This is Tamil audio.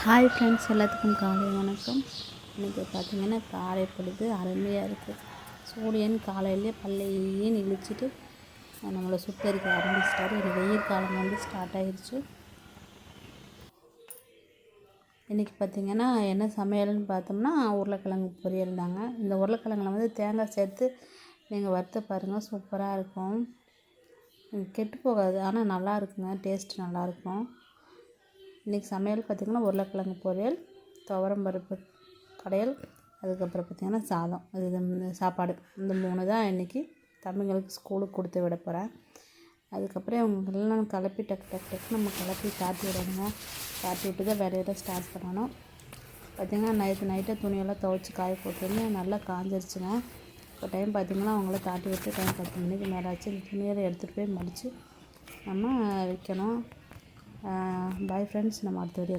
ஹாய் ஃப்ரெண்ட்ஸ், எல்லாத்துக்கும் காலை வணக்கம். இன்றைக்கி பார்த்திங்கன்னா காலை பொழுது அருமையாக இருக்குது. சூரியன் காலையிலே பல்லையும் இழிச்சிட்டு நம்மளை சுட்டரிக்க ஆரம்பிச்சிட்டாரு. எனக்கு வெயில் காலம் வந்து ஸ்டார்ட் ஆகிடுச்சு. இன்றைக்கி பார்த்திங்கன்னா என்ன சமையல்னு பார்த்தோம்னா உருளைக்கிழங்கு பொரியல் தாங்க. இந்த உருளைக்கிழங்குல வந்து தேங்காய் சேர்த்து நீங்கள் வறுத்து பாருங்கள், சூப்பராக இருக்கும். கெட்டு போகாது, ஆனால் நல்லா இருக்குங்க, டேஸ்ட் நல்லாயிருக்கும். இன்றைக்கி சமையல் பார்த்திங்கன்னா உருளைக்கிழங்கு பொரியல், துவரம்பருப்பு கடையல், அதுக்கப்புறம் பார்த்திங்கன்னா சாதம், இது சாப்பாடு. இந்த 3 தான் இன்றைக்கி தம்பிங்களுக்கு ஸ்கூலுக்கு கொடுத்து விட போகிறேன். அதுக்கப்புறம் இவங்களெல்லாம் கிளப்பி டக்கு நம்ம கிளப்பி காட்டி விடணுங்க. காட்டி விட்டு தான் வேலையில ஸ்டார்ட் பண்ணணும். பார்த்திங்கன்னா நைட்டை துணியெல்லாம் துவைச்சி காய போட்டுருந்தேன், நல்லா காஞ்சிருச்சுங்க. இப்போ டைம் பார்த்திங்கன்னா அவங்கள தாட்டி விட்டு டைம் 10 மணிக்கு மேலே ஆச்சு. இந்த துணியெல்லாம் எடுத்துகிட்டு போய் மடித்து நம்ம வைக்கணும். பாய் ஃப்ரெண்ட்ஸ், நம்ம அடுத்த வீடியோ